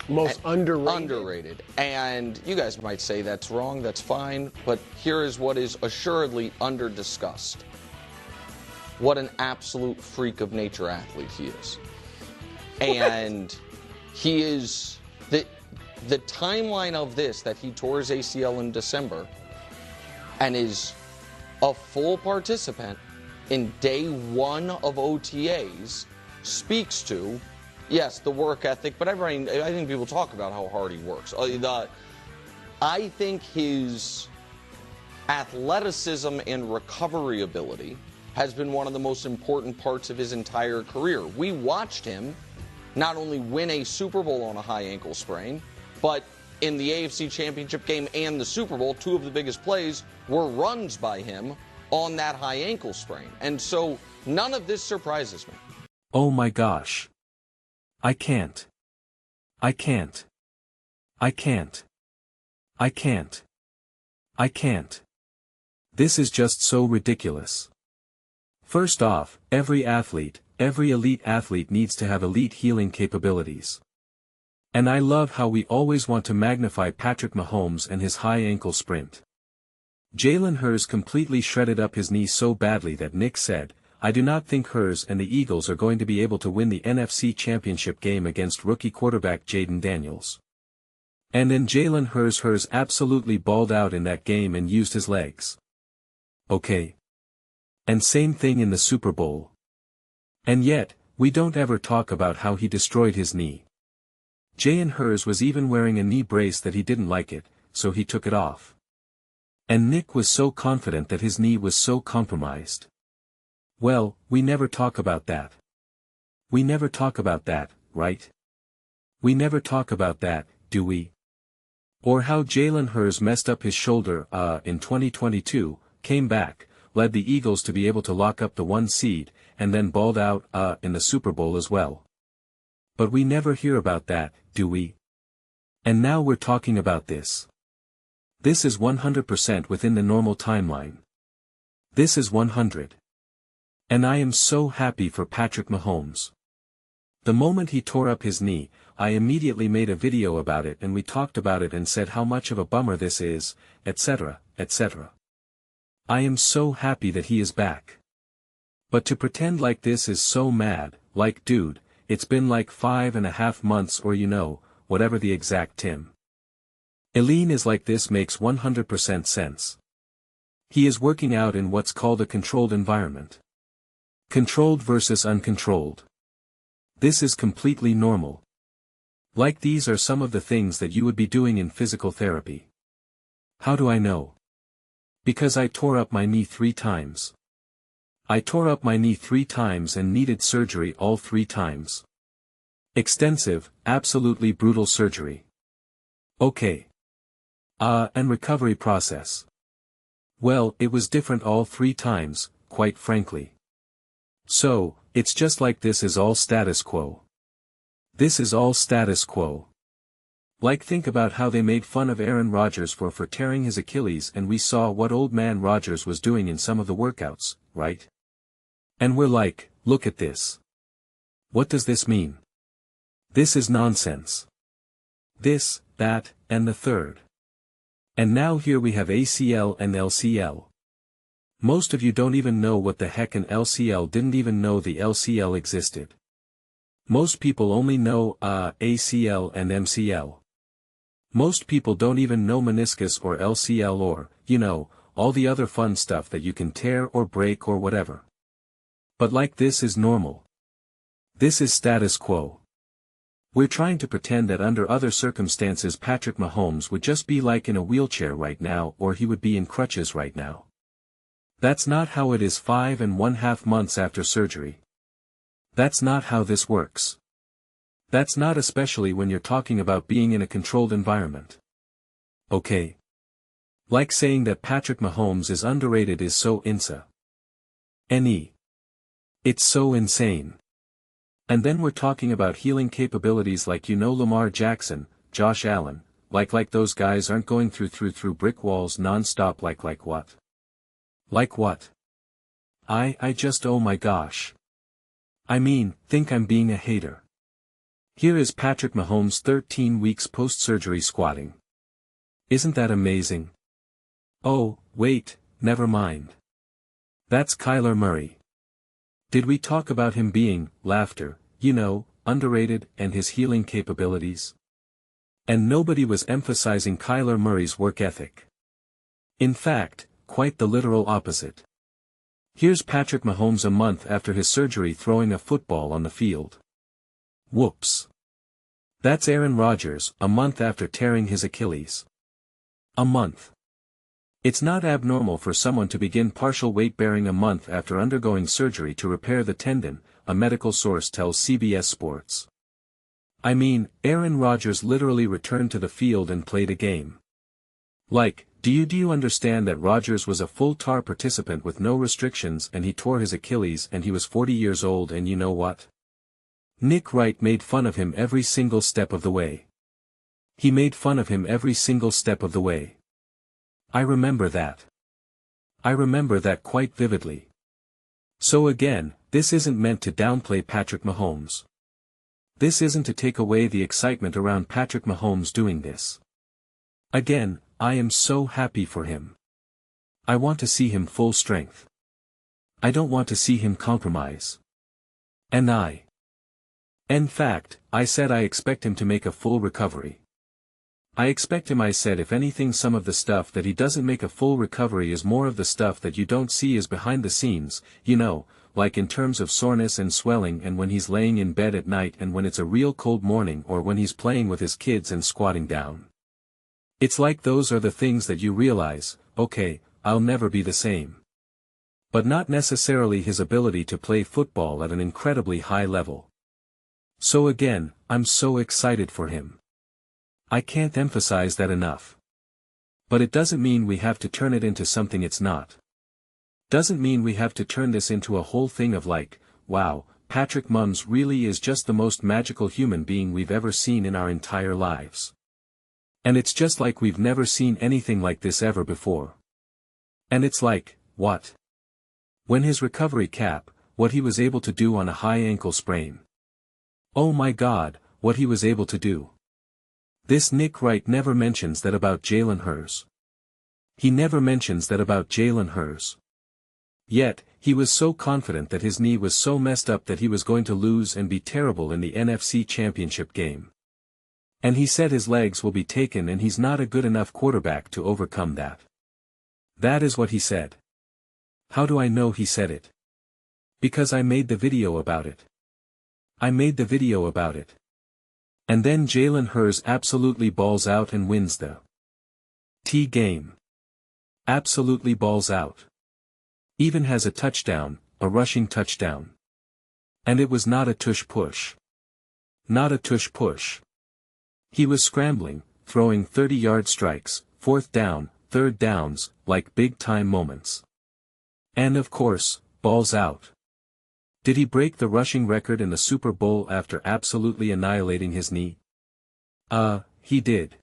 Most underrated? Underrated. And you guys might say that's wrong, that's fine, but here is what is assuredly under-discussed. What an absolute freak of nature athlete he is. And he is, the timeline of this, that he tore his ACL in December and is a full participant in day one of OTAs, speaks to, yes, the work ethic, but I think people talk about how hard he works. I think his athleticism and recovery ability has been one of the most important parts of his entire career. We watched him not only win a Super Bowl on a high ankle sprain, but in the AFC Championship game and the Super Bowl, two of the biggest plays were runs by him on that high ankle sprain. And so none of this surprises me. Oh my gosh. I can't. I can't. I can't. I can't. I can't. This is just so ridiculous. First off, every elite athlete needs to have elite healing capabilities. And I love how we always want to magnify Patrick Mahomes and his high ankle sprint. Jalen Hurts completely shredded up his knee so badly that Nick said, "I do not think Hurts and the Eagles are going to be able to win the NFC Championship game against rookie quarterback Jaden Daniels." And then Jalen Hurts absolutely balled out in that game and used his legs. Okay. And same thing in the Super Bowl. And yet, we don't ever talk about how he destroyed his knee. Jalen Hurts was even wearing a knee brace that he didn't like it, so he took it off. And Nick was so confident that his knee was so compromised. Well, we never talk about that. We never talk about that, right? We never talk about that, do we? Or how Jalen Hurts messed up his shoulder, in 2022, came back, led the Eagles to be able to lock up the 1 seed, and then balled out, in the Super Bowl as well. But we never hear about that, do we? And now we're talking about this. This is 100% within the normal timeline. This is 100. And I am so happy for Patrick Mahomes. The moment he tore up his knee, I immediately made a video about it and we talked about it and said how much of a bummer this is, etc., etc. I am so happy that he is back. But to pretend like this is so mad, like dude, it's been like 5.5 months or whatever the exact Tim. Eileen is like this makes 100% sense. He is working out in what's called a controlled environment. Controlled versus uncontrolled. This is completely normal. Like these are some of the things that you would be doing in physical therapy. How do I know? Because I tore up my knee 3 times. I tore up my knee 3 times and needed surgery all 3 times. Extensive, absolutely brutal surgery. Okay. And recovery process. Well, it was different all 3 times, quite frankly. So, it's just like this is all status quo. This is all status quo. Like think about how they made fun of Aaron Rodgers for tearing his Achilles and we saw what old man Rodgers was doing in some of the workouts, right? And we're like, look at this. What does this mean? This is nonsense. This, that, and the third. And now here we have ACL and LCL. Most of you don't even know what the heck an LCL, didn't even know the LCL existed. Most people only know, ACL and MCL. Most people don't even know meniscus or LCL or, all the other fun stuff that you can tear or break or whatever. But like this is normal. This is status quo. We're trying to pretend that under other circumstances Patrick Mahomes would just be like in a wheelchair right now or he would be in crutches right now. That's not how it is 5.5 months after surgery. That's not how this works. That's not especially when you're talking about being in a controlled environment. Okay. Like saying that Patrick Mahomes is underrated is so insane. It's so insane. And then we're talking about healing capabilities like Lamar Jackson, Josh Allen, like those guys aren't going through brick walls non-stop like what? Like what? I just oh my gosh. I mean, think I'm being a hater. Here is Patrick Mahomes 13 weeks post-surgery squatting. Isn't that amazing? Oh, wait, never mind. That's Kyler Murray. Did we talk about him being, laughter, underrated and his healing capabilities? And nobody was emphasizing Kyler Murray's work ethic. In fact, quite the literal opposite. Here's Patrick Mahomes a month after his surgery throwing a football on the field. Whoops. That's Aaron Rodgers, a month after tearing his Achilles. A month. It's not abnormal for someone to begin partial weight-bearing a month after undergoing surgery to repair the tendon, a medical source tells CBS Sports. I mean, Aaron Rodgers literally returned to the field and played a game. Do you understand that Rodgers was a full-TAR participant with no restrictions and he tore his Achilles and he was 40 years old, and you know what? Nick Wright made fun of him every single step of the way. He made fun of him every single step of the way. I remember that. I remember that quite vividly. So again, this isn't meant to downplay Patrick Mahomes. This isn't to take away the excitement around Patrick Mahomes doing this. Again, I am so happy for him. I want to see him full strength. I don't want to see him compromise. In fact, I said I expect him to make a full recovery. I expect him. I said if anything, some of the stuff that he doesn't make a full recovery is more of the stuff that you don't see is behind the scenes, like in terms of soreness and swelling, and when he's laying in bed at night and when it's a real cold morning or when he's playing with his kids and squatting down. It's like those are the things that you realize, okay, I'll never be the same. But not necessarily his ability to play football at an incredibly high level. So again, I'm so excited for him. I can't emphasize that enough. But it doesn't mean we have to turn it into something it's not. Doesn't mean we have to turn this into a whole thing of wow, Patrick Mahomes really is just the most magical human being we've ever seen in our entire lives. And it's just like we've never seen anything like this ever before. And it's what? When his recovery cap, what he was able to do on a high ankle sprain. Oh my God, what he was able to do. This Nick Wright never mentions that about Jalen Hurts. He never mentions that about Jalen Hurts. Yet, he was so confident that his knee was so messed up that he was going to lose and be terrible in the NFC Championship game. And he said his legs will be taken and he's not a good enough quarterback to overcome that. That is what he said. How do I know he said it? Because I made the video about it. And then Jalen Hurts absolutely balls out and wins the game. Absolutely balls out. Even has a touchdown, a rushing touchdown. And it was not a tush push. Not a tush push. He was scrambling, throwing 30-yard strikes, 4th down, 3rd downs, like big-time moments. And of course, balls out. Did he break the rushing record in the Super Bowl after absolutely annihilating his knee? He did.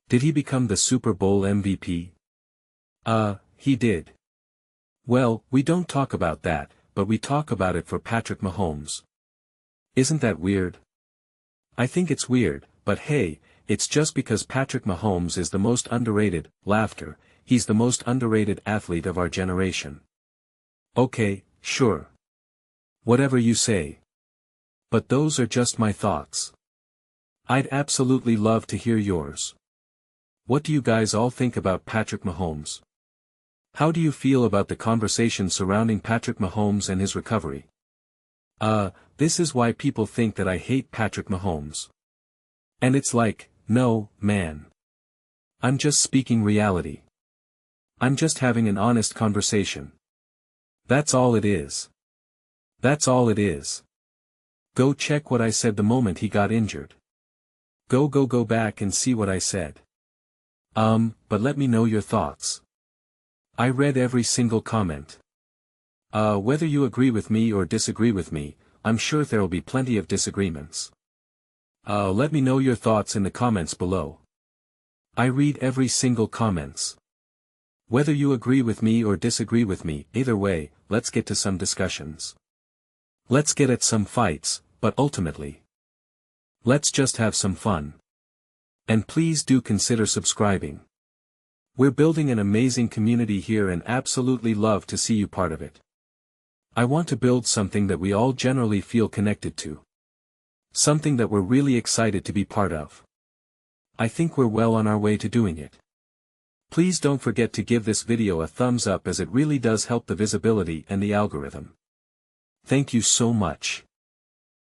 Did he become the Super Bowl MVP? He did. Well, we don't talk about that, but we talk about it for Patrick Mahomes. Isn't that weird? I think it's weird, but hey, it's just because Patrick Mahomes is the most underrated, laughter, he's the most underrated athlete of our generation. Okay, sure. Whatever you say. But those are just my thoughts. I'd absolutely love to hear yours. What do you guys all think about Patrick Mahomes? How do you feel about the conversation surrounding Patrick Mahomes and his recovery? This is why people think that I hate Patrick Mahomes. And it's no, man. I'm just speaking reality. I'm just having an honest conversation. That's all it is. That's all it is. Go check what I said the moment he got injured. Go back and see what I said. But let me know your thoughts. I read every single comment. Whether you agree with me or disagree with me, I'm sure there'll be plenty of disagreements. Let me know your thoughts in the comments below. I read every single comments. Whether you agree with me or disagree with me, either way, let's get to some discussions. Let's get at some fights, but ultimately, Let's just have some fun. And please do consider subscribing. We're building an amazing community here and absolutely love to see you part of it. I want to build something that we all generally feel connected to. Something that we're really excited to be part of. I think we're well on our way to doing it. Please don't forget to give this video a thumbs up as it really does help the visibility and the algorithm. Thank you so much.